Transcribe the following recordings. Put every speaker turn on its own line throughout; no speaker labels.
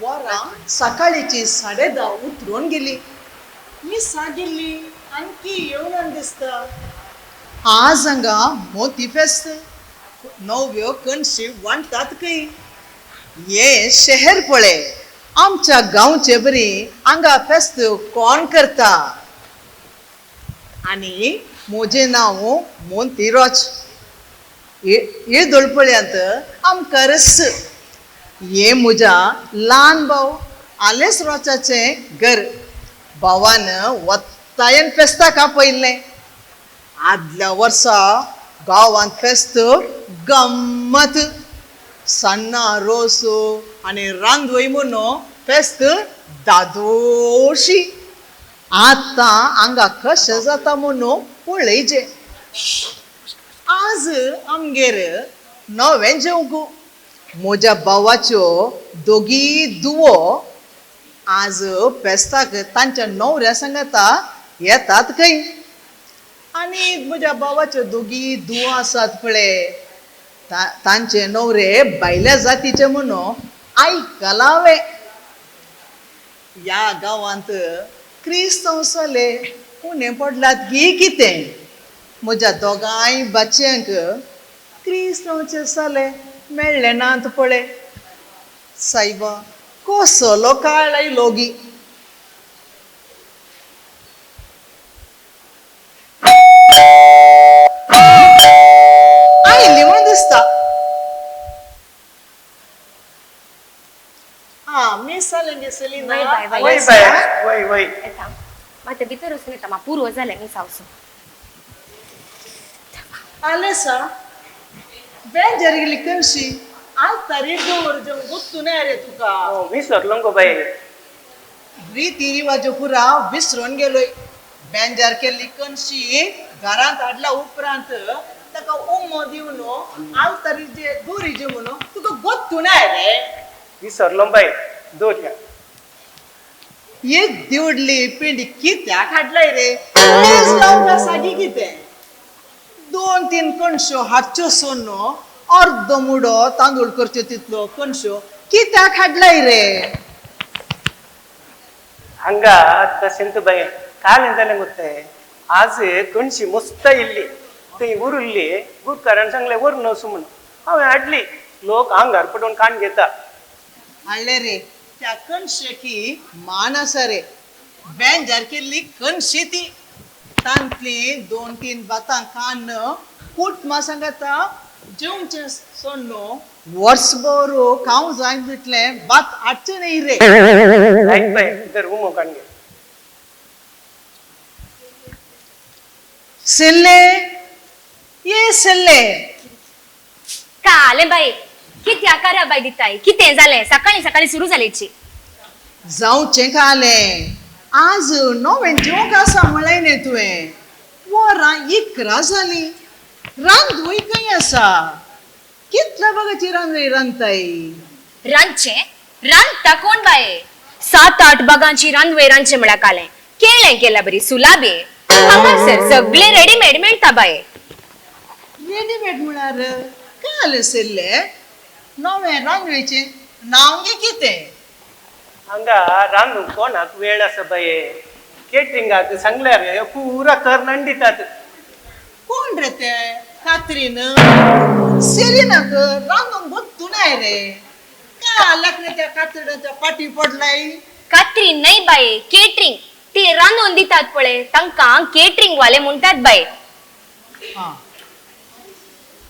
वरा सकाळीची 10:30 उतरून गेली. मी सांगितली आणखी येऊन दिसता. आज हांगा मोती फेस्त नव्यो कणशी वांटतात काही. ये शहर पळे आमच्या गांवचे बरी हांगा फेस्त कोण करता. आणि म्हजे नाव मोंती रोच. हे दोळपळ्यांत आमकां रस. हे म्हज्या ल्हान भाव आलेस रोचाचें घर. भावान वत्तायन फेस्ताक आपयल्लें. आदल्या वर्सा गांवांत फेस्त गम्मत. सन्ना रोस आनी रांदवय म्हणून फेस्त दादोशी. आतां हांगा कशें जाता म्हणून पळयचें. आज आमगेर नवें जेवंक. म्हज्या भावाच्यो दोगी दुवो आज फेस्ताक तांच्या न्हवऱ्या सांगाता येतात खंय. आनी म्हज्या भावाच्यो दोगी दुवो आसात पळय तांचे न्हवरे भायल्या जातीचे म्हणून आयकलां हांवें. ह्या गांवांत क्रिस्तांव साले उणें पडलात की कितें. म्हज्या दोगांय बाचयांक क्रिस्तांवचे साले मेळ्ळे नात पळय. सायबा कसलो काळ आयलो गी. आयली म्हण दिसता. मी सालेंगे सलीना.
ಮತ್ತೆ ಬಿತ್ತರು ಸುನಿತಮ್ಮ ಪೂರ್ವ ಜಲೆ ಮೀ ಸಾವಸು
आलेसा बेन जरगली कणशी आज तारीख वर्जन गुत्तुने रे तुका.
विसरलो गो बाई.
रीती रिवाज पुरा विसरून गेलोय. बेंजार केल्ली कणशी घरांत हाडला उपरांत ताका उम्मो दिवन आज तारीख जे दुरी जे म्हणून तुका गुत्तुने रे.
विसरलो बाई. दोऱ्या
एक दिवडली पिंडी कित्याक हाडलाय रे. सागी कितें 2-3 कणशो हाडच्यो सोनो अर्द मुडो तांदूळ करच्यो तितलो कणशो कित्याक हाडलाय रे.
हंगा तशेंत बाई कालें जालें गोते. आज कणशी मस्त इल्ली थंय उरल्ली. गुरकारान सांगलें व्हर नसू म्हणून हांवें हाडली. लोक आंगार पडून काण घेता.
हाडले रे त्या कणशेकी मान आसा रे. बेंजार केल्ली कणशी ती. तांतली 2-3 बातां कान कूट मा सांगाता जेवचे सोन्नो वर्सभर खावं जाय म्हटलें बात हाडचें न्ही रे.
राईट बाई तर उमो काण घे.
सेल्ले ये सेल्ले
काले बाई किती आकारा बाई दिताय. कितें जालें सकाळी सकाळी सुरू जालीची.
जावचें कालें. आज नवें जेवंक आसा म्हळें न्ही तुवें. वरां 11 जालीं. रांदूय खंय आसा. कितल्या बगाची रांदूय रांदताय.
रांदचे रांदता कोण बाये. 7-8 बागांची रांदवे रांदचे म्हळ्या कालें. केळें केला बरी सुलाबे. हांगासर सगळे रेडीमेड मेळटा बाये.
रेडीमेड म्हळ्यार काल सेल्ले नवें रांदवेचें नांव गे कितें.
हांगा रांदूंक कोणाक वेळ आसा बाये. केटरिंगाक सांगल्यार पुरा कर्नान दितात.
कोण रे ते. कात्रीन सेलिनाक रांदूंक बत्तुनाय रे. कालाक रे त्या कातडाच्या पाटी पडलाय.
कात्रीन नाही बाये केटरिंग. ते रांदून दितात पळय तांकां केटरिंग वाले म्हणतात बाये.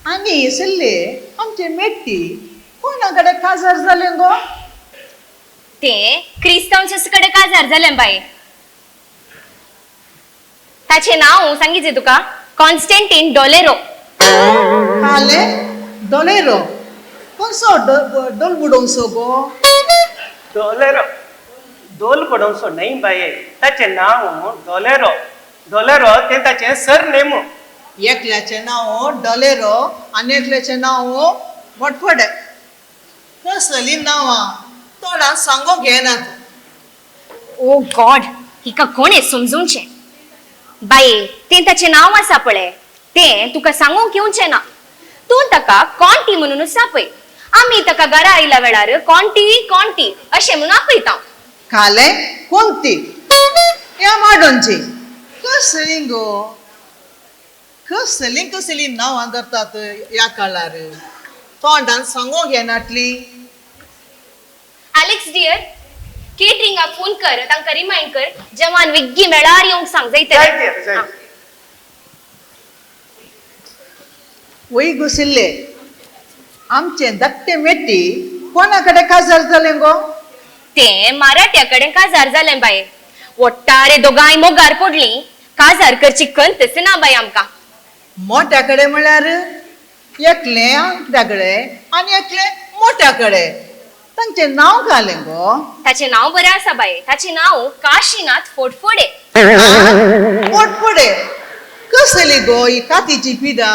आनी सेल्ले आमचे मेट्टी कोणाकडे काजार जालें गो.
ते क्रिस्तांवच्या कडे काजार जालें बाये. ताचे नाव सांगितले तुका कॉन्स्टँटीन डॉलेरो.
काले डॉलेरो कसो डोल बुडोवचो गो.
डॉलेरो दोल पडोवचो न्ही बाये. ताचें नांव डॉलेरो. डॉलेरो तें ताचें सरनेम.
एकल्याचें नांव डॉलेरो आनी एकल्याचें नांव मोटफोडे. कसली नांवां तोंडां सांगोंक घेनात.
ओ गॉड हिका कोणे समजूंचे. बाये तें ताचें नांव आसा पळय तें तुका सांगूंक येवचें ना. तूं ताका कॉन्टी म्हणूनच सांपय. आम्ही ताका घरा आयल्या वेळार कोणटी कोणटी अशें म्हणून आपयता.
काले कोणती या माडोंची कसली गो कसली नांव आदरतात या काळार तोंडान सांगोंक येनातली.
एलेक्स डियर, केटरिंगाक फोन कर, तांकां रिमाइंड कर जेवण विग्गी मेळार येवंक सांग
जाय
जायते.
dear, जाय.
वय घुसिल्ले आमचे धाकटे मेटी कोणाकडे काजार जाले गो.
ते मराठ्याकडे काजार जालें बाये. ओट्टारे दोगांय मोगार पडली, काजार करची कंतच ना बाय आमकां.
मोठ्याकडे म्हळ्यार एकले आमच्याकडे आणि एकले मोठ्याकडे. तांचे नाव घाले गो.
ताचे नाव बरें आसा बाये. ताचे नाव काशीनाथ फोडफोडे.
पोटपुडे कसली गो ही कातीची पिदा.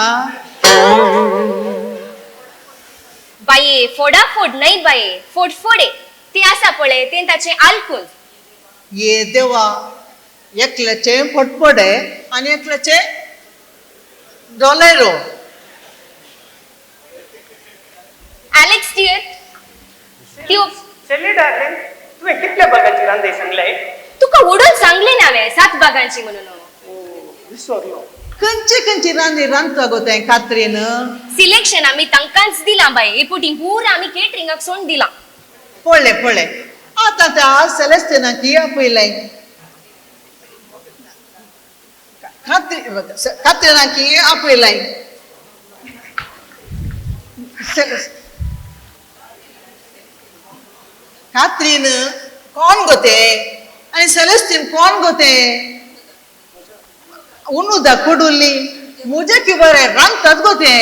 बाये फोडाफोड नाही बाये, फोडफोडे ते आसा पळय ते ताचे आलकूल.
ये देवा, एकल्याचे पोटपुडे आणि एकल्याचे डोलेरो.
एलेक्स डियर, त्यो
चली डार्लिंग, तुवें कितल्या बागाची रांदे सांगले.
तुका उडून सांगले नावे 7 बागांची म्हणून.
विसरलो.
खंयची रांदी रांदता गो तें कात्रीन.
सिलेक्शन आम्ही तांकांच दिला बाये. एपुटी पूर आम्ही केटरिंगाक सोडून दिला.
पळय आता त्या सेलेस्टिनाची आपयलाय कात्रिनाची आपयलाय. कात्रीन कोण गोते आणि सेलेस्टीन कोण गोते. उनुदा कुडुल्ली मुजे की बरे रांदतात गोते.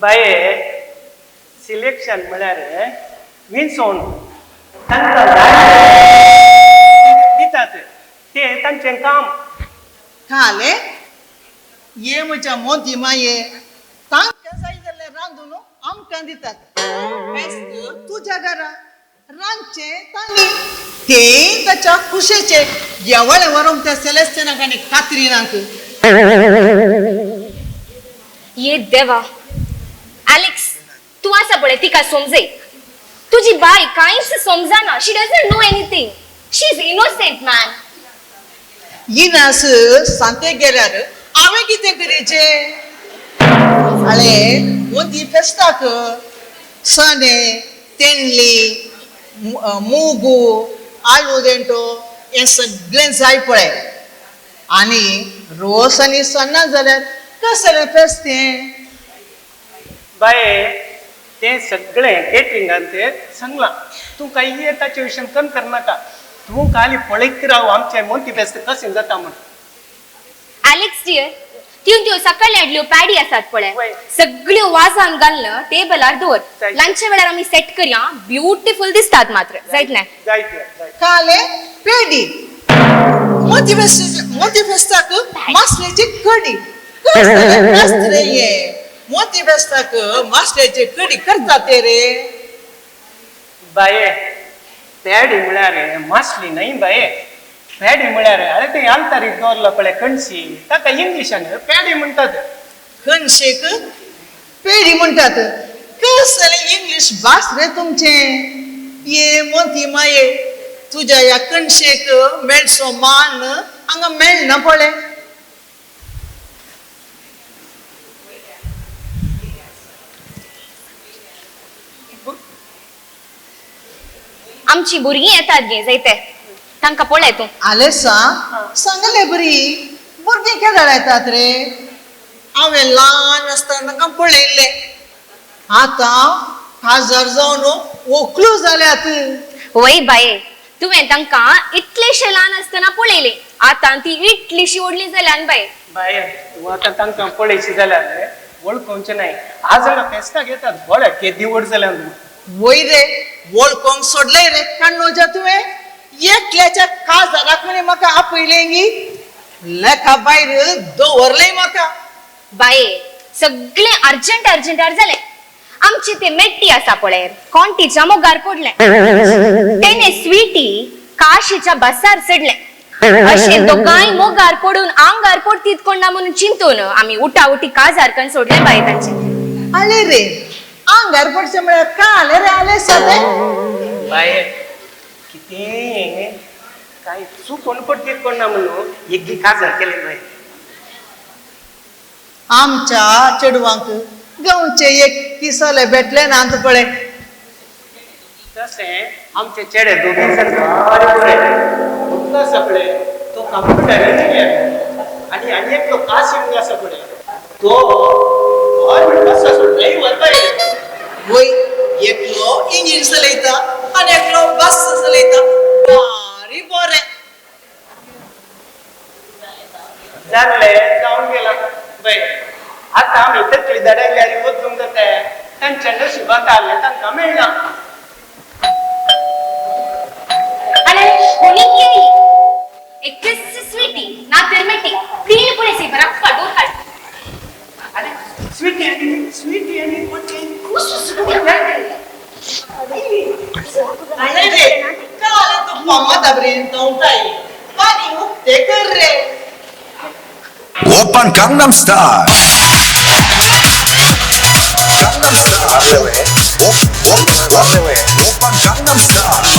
बाये सिलेक्शन म्हळ्यार विंचोवन तांकां दितात ते तांचें काम.
खाले ये म्हज्या मोदी माये तांकां जाय जाल्यार रांदून आमकां दितात. बेस्ट तुज्या घरा रांदचे तांणी ते ताच्या खुशेचे येवळे व्हरोंक त्या सेलेस्टिनाक आनी कात्रिनाक.
ये देवा, एलेक्स तू आसा पळय तिका समजय. तुझी बाय कांयच समजना. She doesn't know anything. She is innocent man.
इनास सांते गेल्यार हांवें कितें करीचे. हाळे मोदी फेस्ताक सणे तेंडली मुगू आलू देंटो हें सगळें जाय पळय. आनी रोस आनी सन्नां जाल्यार कसलें फेस्त तें.
बाये ते सगळें केटरिंगान ते सांगलां. तूं काही ताचे विशयी कमी करनाका. तूं खाली पळयत राव आमचें मोठी फेस्त कशें जाता म्हण.
एलेक्स डियर, त्यो सकाळी हाडल्यो पॅडी आसात पळय,
वय.
सगळ्यो वाजान घालन टेबलार दवर.
जाय.
लंचा वेळार आमी सेट करया. ब्युटिफुल दिसतात मात्र. जायतलें.
जाय ते जाय.
काले पेडी मोती फेस्ताक मासल्याची कडी. कसलें फेस्त रे ये. मोती फेस्ताक मासल्याची कडी करतात ते रे.
बाये पॅडी म्हळ्यार मासली न्हय बाये. पॅडी म्हळ्यार अरे ते आंतरीक दवरला पळय कणशी ताका इंग्लिशान पॅडी म्हणटात.
खनशेक पेडी म्हणटात. कसलें इंग्लिश भास रे तुमचें. ये मोती माये तुज्या या कणशेक मेळसो मान हांगा मेळना पळय.
आमची भुरगीं येतात गे जायते. तांकां पळय तूं.
आलेसा सांगले बरी भुरगीं खेळायला येतात रे. हांवें ल्हान आसतना तांकां पळयल्ले. आतां खासदार जावन व्हंकलो जाल्यात.
वय बाये, तुवें तांकां इतलेशे ल्हान आसतना पळयले. आतां ती इतलीशी व्हडली जाल्यान बाये.
बाये तूं आतां तांकां पळयशी जाल्यार वळखोवचें न्हय. आज जाल्यार फेस्ताक येतात बरें केदी व्हड जाल्यार.
वय रे वळखोंक सोडले रे कान्नोजा तुवें. एकल्याच्या खासदाराक म्हणे म्हाका आपयलेंगी लेखा भायर दवरलें म्हाका.
बाये सगळे अर्जंट जाले. आमचे ते मेट्टी आसा पळय कोणटीच्या मोगार पडले. तेने स्वीटी काशीच्या बसार चढले. अशे दोगांय मोगार पडून आंगार पडतीत कोण ना म्हणून चिंतून आम्ही उठा उठी काजार कन सोडले बाये तांचे.
आले रे आंगार पडचे म्हळ्यार काले रे आले सदे
बाये किती काय चूक पडते कोण ना म्हणून एक खासदार केले बाय
आमच्या चेडवांक गावचे एक किसले भेटले ना अंत पळे
तसे आमचे चेडे दोघे सपडे तो कम्प्युटर इंजिनियर आणि एक तो काशिम सपडे तो
वय एकलो इंजिन चलयता आणि एकलो बस चलयता भारी बरे
जाणले जाऊन गेला बाय आता आम्ही तकली दडायल्यारी बदलून जाते त्यांच्या नशिबात आले तांकां मेळना
अरे कोणी केली एक किस स्वीटी ना तेरमेटी तीन पुणे से बरा काढून काढ
अरे स्वीटी आणि कोणती
अरे रे काल तू पम्मा दबरेन तौताई पाणी मुक्ते कर रे
Oppan Gangnam Style. Gangnam Style. Oppan Gangnam Style.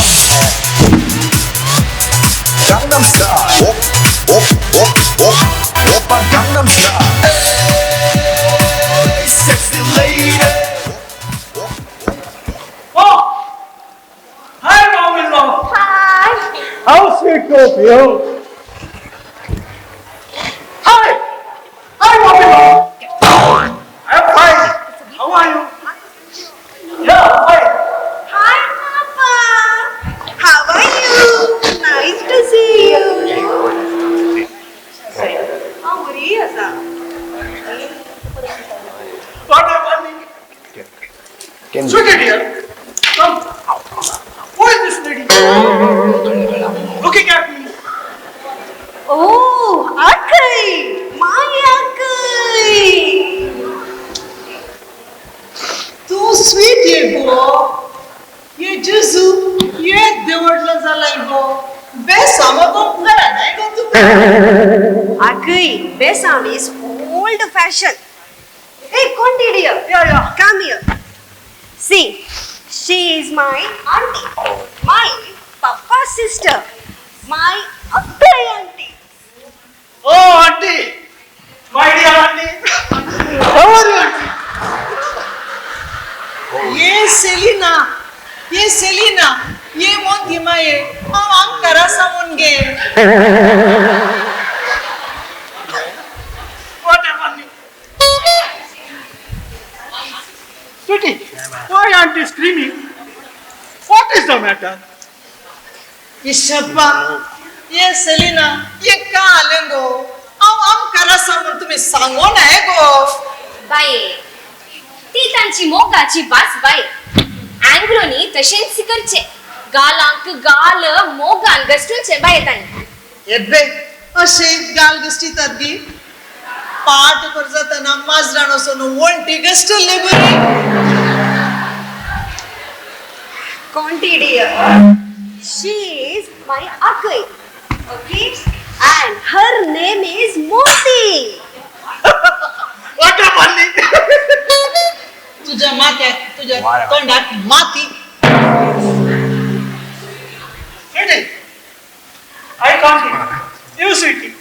Gangnam Style. Oppan Gangnam Style. Hey, sexy lady.
Oh! Hi, mom-in-law.
High
How sweet of you. Hi. Hi, mom-in-law. I'm fine. How are you? Yeah, fine.
Hi, Papa. How are you? Nice to see you. Hungry, Asa?
What happened? Sweetie dear, come. Who is this lady? Looking at me.
Oh, Akai. My Akai.
तू sweet ये गो ये जुजू ये देवडलं झालाय गो बेसामा गो करा नाही गो तू
Akai, Besam is old fashioned. Hey, Conti dear.
Yeah.
Come here. See, she is my auntie. My Papa's sister. My Akai auntie.
Oh, auntie. My dear auntie. How are you, auntie?
ये Selina ये मोती माये आम करा समून गे
What happened? Sweetie, why aren't you screaming? What is the matter?
इशप्पा ये Selina ये का आले गो आम करा समून तुम्ही सांगो नाही गो
बाये ती तांची मोगाची बास बाय अँग्लोनी तशेंच करचे गालांक गाल मोगान गस्टूचे बाय तांनी
एबे अशे गाल गस्टितात गी पाठ कर जाताना माजरान असोन वंटी गस्टले बरी
Conti dear. She is my Akai. Okay? And her name is Moti.
What happened?
तुझ्या माथ्यात तुझ्या तोंडात माती
Sweetie, I can't hear. You, sweetie.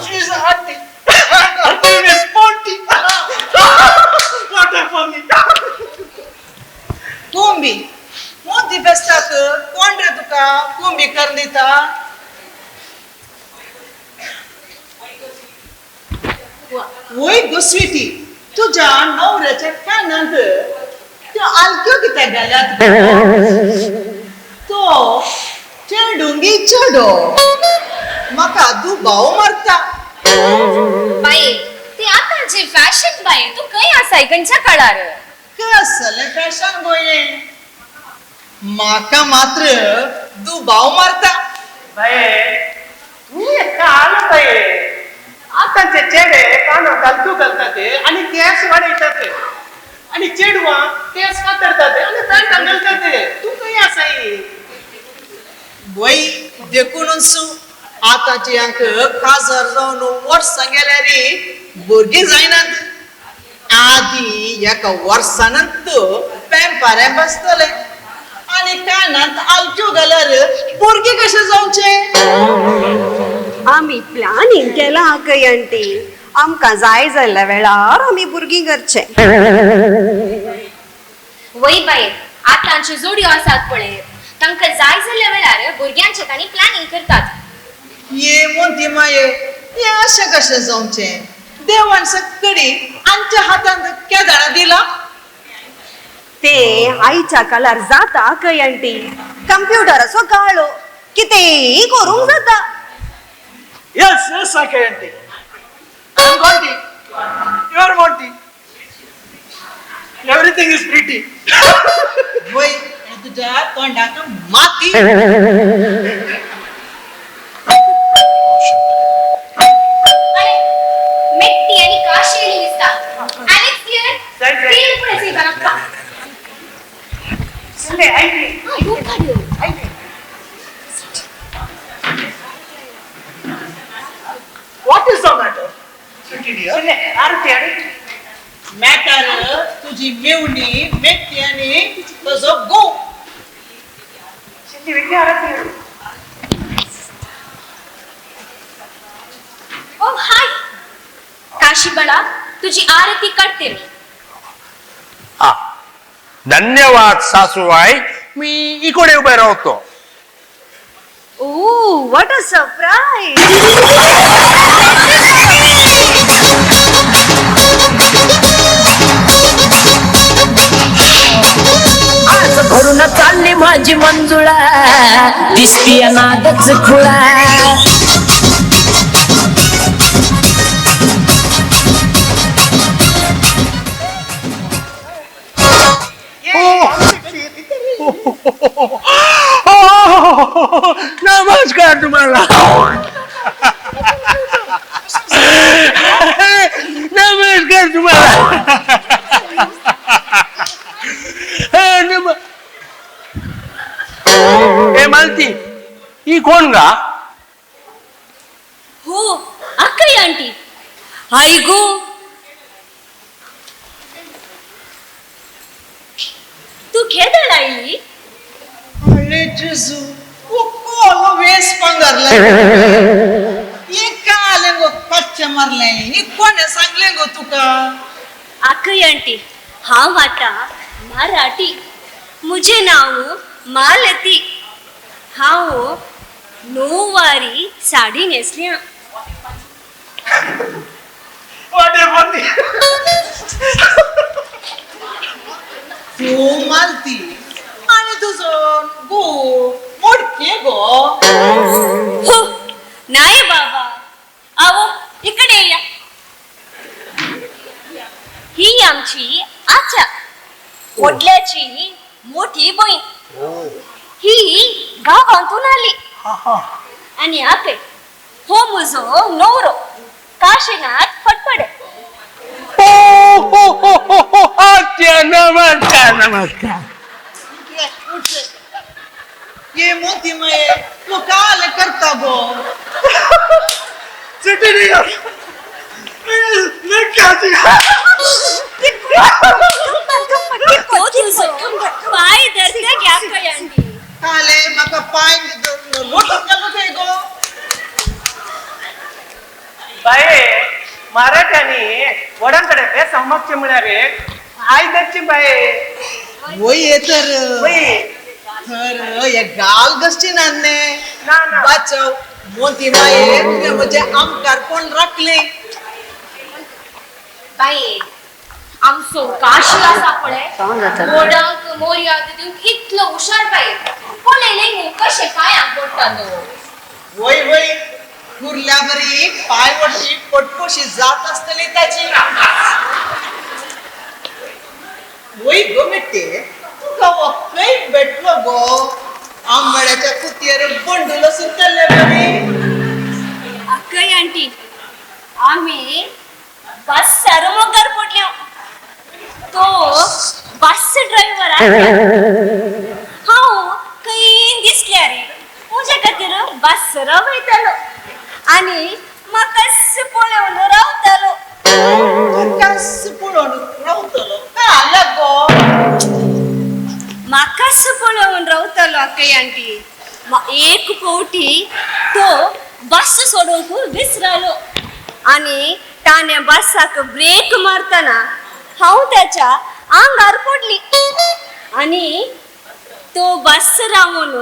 She is an auntie. Her name is Monty. What happened?
कोंबी मोती बेस्ताक कोण रे तुका कोंबी कर दिता वय गो स्वीटी तुझ्या नवऱ्याच्या कानांत त्यो आलक्यो कित्याक घाल्यात तो चेडूंगी चेडो म्हाका दुबाव मारता
बाये ती आतांची फॅशन बाये तू खंय आसाय खंयच्या काळार
कसले फॅशन गोये म्हाका मात्र दुबाव मारता
बाये, तू एका आलं बाये. आताचे चेडे कानात घालतू घालतात आणि केस वाढयतात आणि चेडवा केस कातरतात आणि तांकां घालतात. तू खंय आसाय?
वय देखूनच आताची अंक खासदार जावन वर्सां गेल्यारी भुरगीं जायनात आधी एका वर्सानंत पॅम्पाऱ्या बसतले आणि कानात आलच्यो घाल्यार भुरगे कशे जावचे.
आम्ही प्लॅनिंग केला आकय आंटी. आमकां जाय जाल्ल्या वेळार आमी भुरगीं करचे.
वय बाये आतांच्यो जोड्यो आसात पळय तांकां जाय जाल्ल्या वेळार भुरग्यांचे तांणी प्लॅनिंग करतात.
ये म्हणती माये हे अशें कशें जावचें. देवान सकडी आमच्या हातांत केदारा दिला.
ते आईच्या काळार जाता आकय आंटी. कंप्युटराचो काळो कितेंय करूंक जाता.
Yes, yes, I can. I'm Monty. You're Monty. Everything is pretty.
वय हे तुझ्या तोंडाक माती.
अरे मेट्टी आणि काशी येयली दिसता. Alex clear?
Side, side.
Field पुढे see बरं.
Sunday, I agree.
You काढलं.
What is the matter? Sunday, Arti,
matter तुझी मेवणी मेट्टी आणि तुझो गो.
Sunday, we are Arti.
ओ हाय काशी बाळा तुझी आरती करते मी.
धन्यवाद सासूबाई. मी इकडे उभे राहतो.
Ooh, what a surprise!
आज भरून चालली माझी मंजुळा दिसती नादच खुळा.
नमस्कार तुम्हाला. नमस्कार तुम्हाला. ए मालती ही कोण गा.
हो अक्कई आंटी. आई गो तू खेदड आईली.
अरे जेजू वो कोलो वेस पंगरला. ये काले गो पच्चे मारले. ये कोणे सांगले गो तुका.
आकय आंटी हांव आता मराठी. मुझे नाव मालती. हांव नऊवारी साडी नेसल्या.
What a Monty.
तू मालती आणि तुझो गो मोडके गो.
हो नाही बाबा. आवो इकडे या. ही आमची आच्या वडल्याची मोठी बहीण. ही गावांतून आली. आणि आके हो मुजो नवरो काशीनाथ फटफडे.
अच्छा नमस्कार नमस्कार.
ये मोती माये तू काले करता गो.
City New
तो तुझो पाय धरते घ्या कयांडी.
काले माका पाय लोटून गेलो ते गो.
बाये मराठ्यानी वडांकडे हे समक्ष मिळाले आयदरची बाये.
वय ये तर
बाई
तर ये गाल गस्ती नान्ने
ना ना
वाचव मोती माये तुझे म्हणजे आमकार कोण राखले.
बाई आमचो काशी आसा पळय गोडांक मोर्याद दिवन इतलो हुशार बाई. कोणेले कशे पायांक पडटा तो.
वय वय कुर्ल्या बरी पायवटी पटकोशी जात असतली त्याची. वय गो मिट्टे तुका वक्कय भेटलो गो. आंबाड्याच्या कुतीयर बंडूल सुटले बरी.
अक्कय आंटी आम्ही बस सरमोगार पडल्या. तो बस ड्रायव्हर आहे. हांव खंय दिसल्या रे तुझ्या खातीर बस रवयतालो आणि म्हाका पळोवन रावतालो.
कस पळोवन
अक्कई आंटी एक पोटी तो बस सोडूंक विसरलो आणि ताने बसाक ब्रेक मारताना हांव त्याच्या आंगार पडली आणि तो बस रावून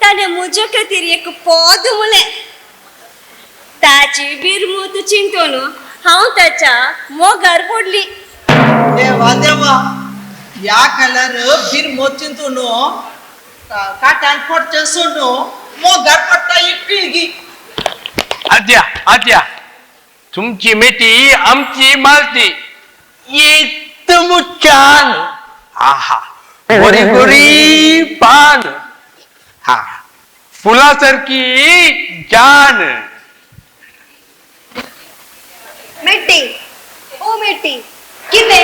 ताने मुजे खातीर एक पद मुले ताची बिरमूत चिंतून हांव त्याच्या मोगार पडली.
देवा देवा या कलर बीर मोचिंतू नो काटान पडचे सोडू मोगार पडटा एक पिळगी.
आद्या तुमची मेटी आमची मालती एकदम छान. आहा गोरी गोरी पान. हा फुलासारखी जान.
मेट्टी ओ मेट्टी किते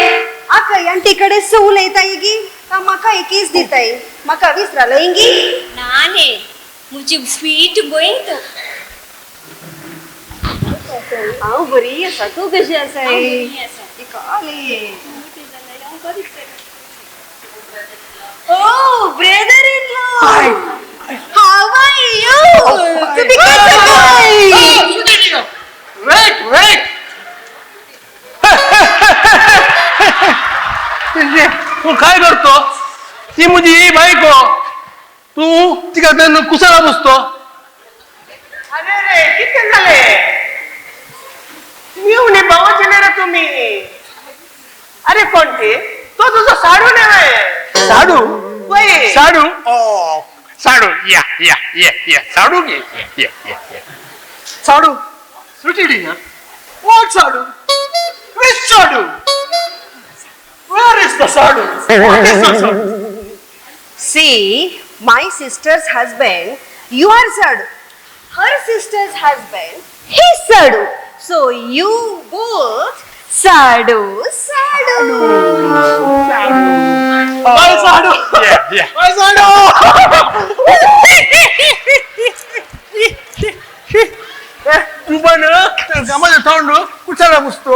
अक्कई आंटीकडे सवल येताय गी का म्हाका एकच दिताय म्हाका विसरालो इंगी नाने मुजी स्वीट गोईंग तो हांव बरी आसा तूं कशी आसाय ओ brother in law how are you तुम्ही कसे
वेट वेट. तू काय करतो? ती मुझी बायको. तू तिका कुसाला बसतो.
अरे रे किती झाले मिळून भावाचे नाही रे तुम्ही. अरे कोणते तो तुझा साडू नाही.
साडू
वय
साडू. ओ साडू या या या या साडू घे या या या. साडू सुटी dinner. What Sadu? Which Sadu? Where is the Sadu? What is the Sadu?
See, my sister's husband, your Sadu. Her sister's husband, his Sadu. So you both Sadu, Sadu.
My Sadu. Yeah yeah. My साडू. तू पण माझ्या तोंड कुठला बसतो.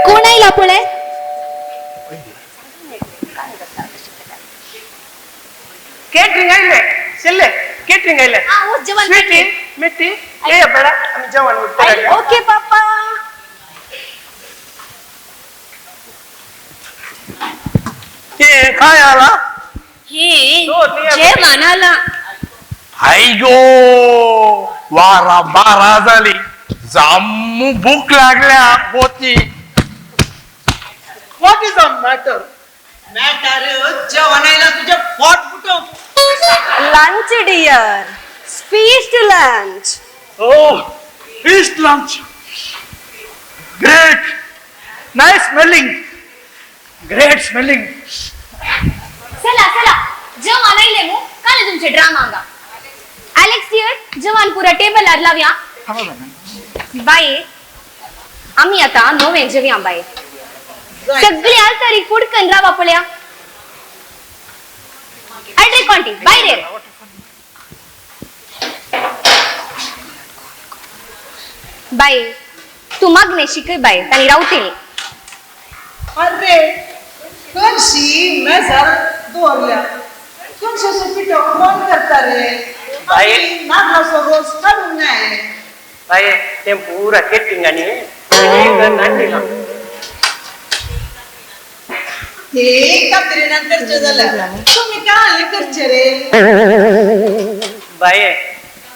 कोण आयला पळे?
Catering आइले चले केटरिंग आइले स्वीटी मिट्टी ये बड़ा हम जवान उठते
Okay, Papa.
ते काय आला?
हे
तो ते
जेवण आला.
आईगो वारा बारा झाली. जामू भूक लागल्या होती.
What is the matter.
Matter जेवणायला तुझे पोट फुटव.
Lunch, dear. Feast lunch.
Oh, feast lunch. Great. Nice smelling. Great smelling.
चला चला जेवण आयले मु काले तुमचे ड्रामा गा. अलेक्स डियर जेवण पुरा टेबलार लावया. बाय आम्ही आता नवे जेवया बाय. सगळी आलतारी कुडकन रावा पळ्या. अड्रे कोंटी बाय रे. बाय तू मागणे शिकय बाय तानी रावते.
अरे कणशी मेजार दवरल्या. कणशाचे पिठो कोण करता रे?
बाई.
आम्ही नागलाचो रोज काढून नाही.
भाई ते पूरा केटरिंग आणि नांदीला
हे कात्रीनं करचे झालं. तुम्ही काय करचे रे?
बाय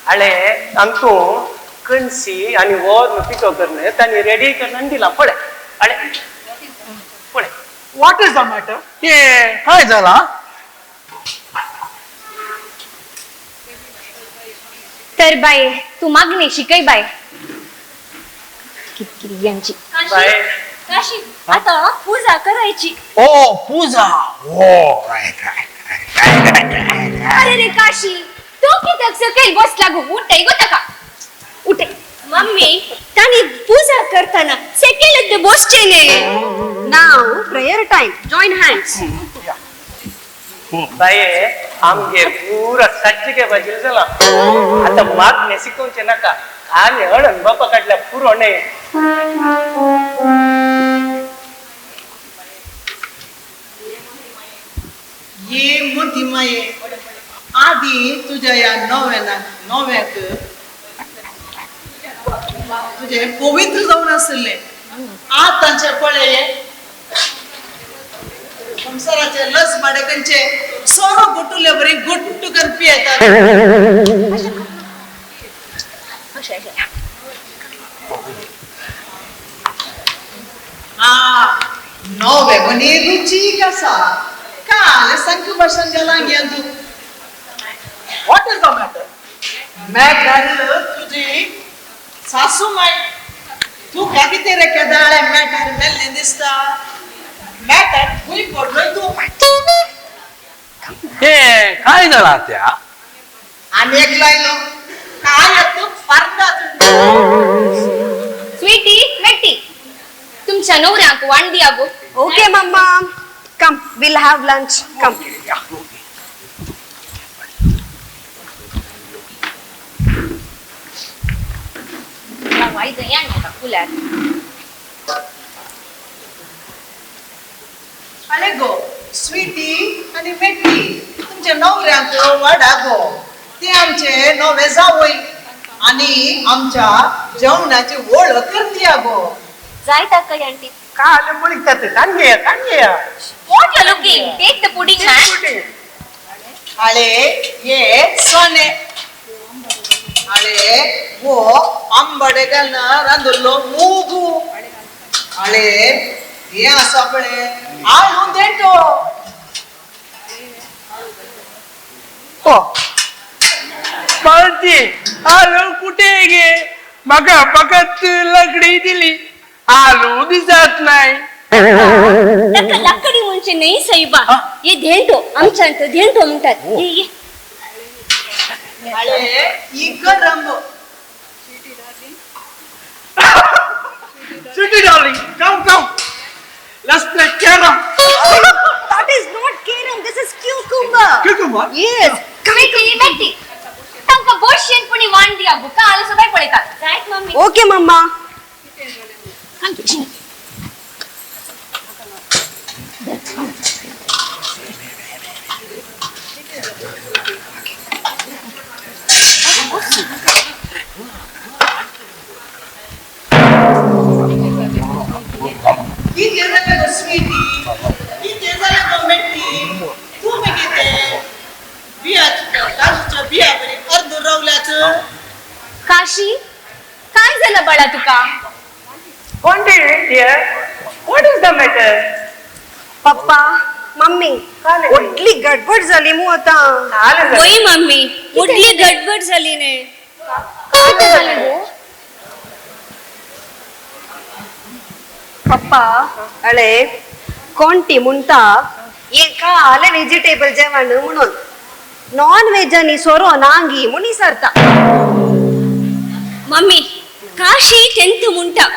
हळे अंतू कणसी आणि वोर पिको करणे त्यांनी रेडी करून दिला पळे अळे पळे.
What is the matter? हे काय झाला?
तर बाय तू मागणे शिकय बाय. कितकिरी यांची.
बाय
काशी आता पूजा करायची.
ओ पूजा. ओ राईट
अरे रे काशी तो कितक सकाळी बस लागू उठाय गोता का? उठे.
मम्मी तानी पूजा करताना सेकेल बसचे ने. नाव प्रेयर टाइम. Join hands.
बाय आमगे पुरा सज्जिगे बजील झाला आता मागणे शिकवचे नका खाली हळण बापा काढल्या पुरोने
ये मोठी माये आधी तुझ्या या नव्याक तुझे पवित्र जाऊन असले आज तांचे पळे संसाराचे लस माडेकंचे सोरो गुटुले बरी गुट्टू कन पियतात नवे बनी रुची कसा काल संक बसन गेला तू व्हॉट इज द मॅटर तुझी सासू माय तू काय किती रे केदाळे मॅटर मेल्ले दिसता मॅटर हुई पडलोय तू
हे काय झाला त्या
आम्ही एक लायलो काय तू फारदा
स्वीटी मेट्टी तुमच्या नवऱ्याक वांडी आगो
okay mama come will have lunch कम
वाईज या नका फुलार
आले गो स्वीटी आणि मेट्टी तुमच्या नवऱ्याक वाडा गो ते आमचे नवे जावई आणि आमच्या जेवणाची ओळख करते गो
जाय ताका आंटी
काल मुळीतात कांगे
what you looking take the pudding man
आले ये सोने आले वो आंबडेगन रांदुल्लो मूगू आले ये असा पळे आळून देतो
पळती आलू कुठे गे मगा फकत लकडी दिली आलू दिसत नाही
ताका लाकडी म्हणजे नाही साईबा ये धेंटो आमच्या धेंटो म्हणतात ये
आले ई गरम
Sweetie darling, come. Let's play carom.
That is not carom, this is cucumber.
Cucumber?
Yes.
मेट्टी मेट्टी तांका बोशेन पुणी वांडी आगो काल सगळे पळयतात जायत मम्मी
ओके मम्मा
किती झालं गो स्वीटी किती झालं गो मेट्टी तुम्ही किती बियाच्या बिया बरी अर्ध रवल्याच
काशी काय झालं बाळा तुका
कोणते what is the matter
papa mummy
काले
कुठली गडबड झाली मू आता
होय मम्मी कुठली गडबड झाली नाही काय झालं गो
पप्पा अळे कोणती म्हणता एका आले व्हेजिटेबल जेवण म्हणून नॉन व्हेज आणि सोरो नांगी मुनी सरता
मम्मी काशी तेंत म्हणटा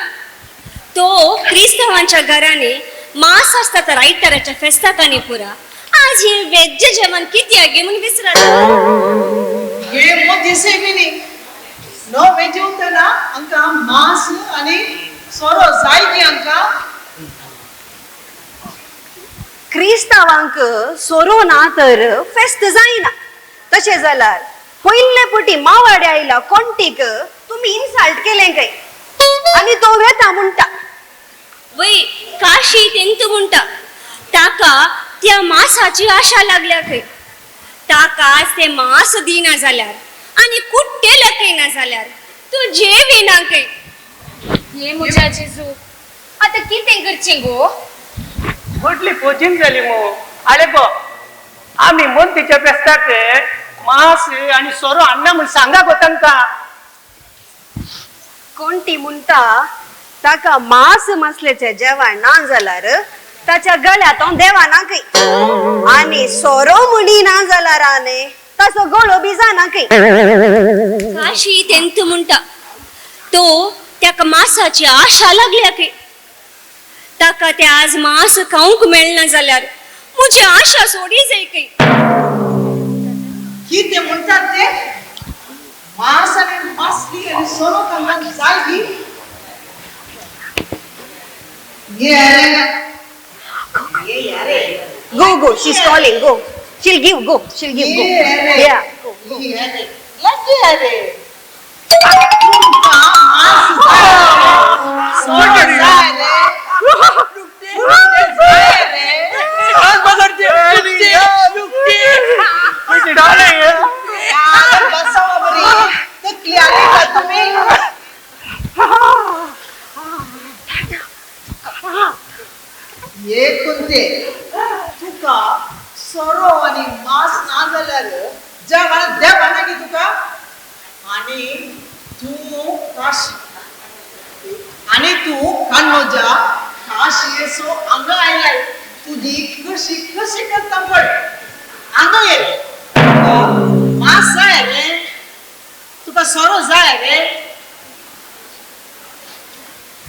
तो क्रिस्तवांच्या घराने मास असता तर आयताराच्या फेस्ताकानी पुरा आज हे वेज जेवण किती आगे म्हणून विसरलो
हे मोठी सेविनी नो वेज होतं ना अंका मांस आणि सोरो जायची अंका
क्रिस्तावांक सोरो ना तर फेस्त जायना तशें जाल्यार पयले पटी मावाडे आयला कोणटीक तुम्ही इन्सल्ट केले काय आणि तो वेता म्हणटा
वय काशी तेंत म्हणटा ताका त्या मासाची आशा लागल्या खंय ताका ते मास दिना जाल्यार आणि कुट्टे लकयना जाल्यार तू जेविना खंय
ये मुझा जेजू आता कितें करचें गो
कुठली पोचीन झाली मग आले गो आम्ही मोंतीच्या फेस्ताक मास आणि सोरो अण्णा म्हणून सांगा गो तांका
कोणती म्हणता ताका मांस मसलेचे जेवण ना जाल्यार ताच्या गळ्यात देवा ना काही आणि सोरो मुडी ना जाल्यार आने तसो गळो बी जाना काही
काशी तेंत म्हणटा तो त्याका मासाची आशा लागल्या की ताका ते आज मास खाऊंक मेळना जाल्यार मुझी आशा सोडी जाय की
किती म्हणतात ते मास आणि मासली आणि सोनो कंगन जागी ये अरे
Go. She's calling. Go. She'll give. Go. She'll give. Go. Yeah.
ये अरे लगे अरे तुमका मास सोनो जाय रे तुका सरो आणि मास ना जाल्यार जगाला देव ना की तुका आणि तू काशी आणि तू कान्होजा काशी सो अंग आयलाय तुझी कशी कशी करता पड अंग ये मास जाय रे तुका सरो जाय रे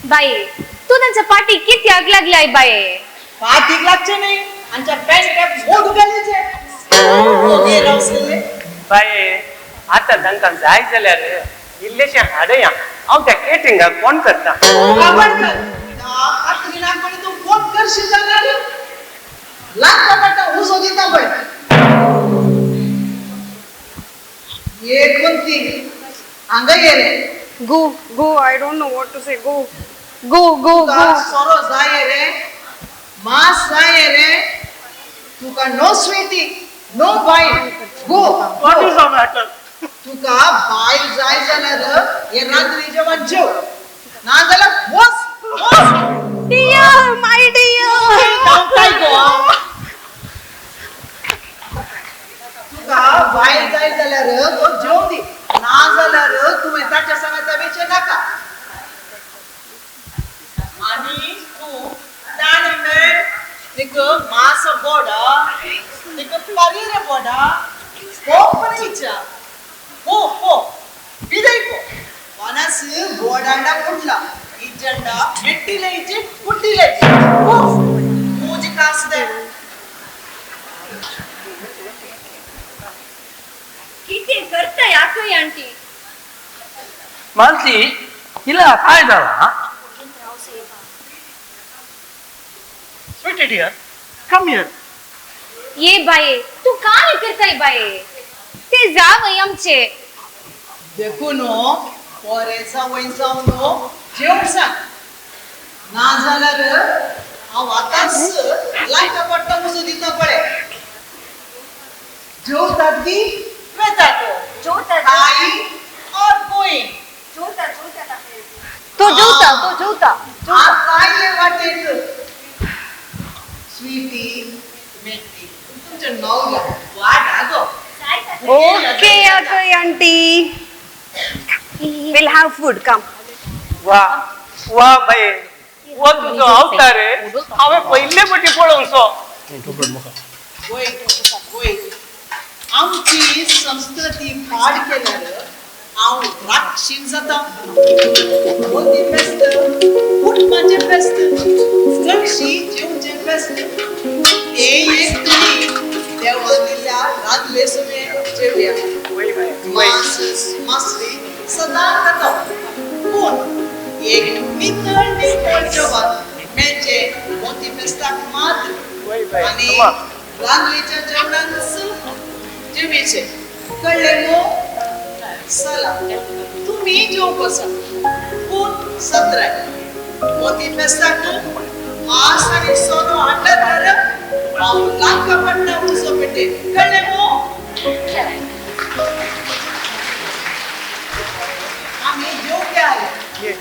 बाई तू त्यांच्या पाठी किती आग लागलाय बाई
पाठीक लागचे नाही आमच्या पॅन्ट कॅप मोड घालायचे हे रावसले
बाये आता तांकां जाय जाल्यार इल्लेशें हाडया हांव त्या केटरिंगाक फोन करता
आपण आतरी नागपणे तू फोन करशील जाल्यार लागता पडटा उसो दिता पळय ये कोणती हांगा ये रे
Go. I don't know what to say. Go.
तुका सोरो जाय रे मास जाय रे तुका नो स्वीटी नो बाईल गो
व्हॉट इज द मॅटर
तुका बाईल जाय जाल्यार हे रात्री जेवण जेव ना जाल्यार बस
Dear, my dear.
काय गो तुका बाईल जाय जाल्यार तो जेव दी ना जाल्यार तुम्ही ताच्या सांगायचा विचार नाका आणि तू त्याने निक मास बोडा निक परीर बोडा पण इच्छा हो विदयको वनस बोडांडा कुठला इजंडा मेट्टीले इजे कुट्टीले हो मुझे कास दे
किती करताय आकय आंटी
मालती हिला काय झाला स्वीट डिअर कम हिअर
ये बाई तू काय करताय बाई ते जावई आमचे
देखू नो पोरेचा वय जाऊ नो जेवण सांग ना जाल्यार हांव आतांच लायटा पडटा मुजो दिता पळे जेवतात ती वेतात आई और गोईंग
तो जेवता.
काय वाटेत स्वीटी मेट्टी तुमच्या नवऱ्या वाट आगो
Okay, okay, auntie. We'll have food. Come.
वा बाये वो तुजो अवतार हांवें पयले फावटी पळोवचो
वय आमची संस्कृती पाड केल्यार हांव राक्षीण जाता मोदी फेस्त कुटुंबाचे फेस्त चडशी जेवचे फेस्त ते एक तरी देवा दिल्या रांदले सगळे जेवया मास मासली सदा खाता पूण एक नितळ जेवण मेळचे मोदी फेस्ताक मात्र आणि रांदलेच्या जेवणांच जेवीचे कळले गो चला तुम्ही जेव बसा पूण सत्राय मोती फेस्ताक मास आणि सोनो हाडल्यार हांव लांका पडटा उसो पेटे कळले गो आम्ही जेवके आले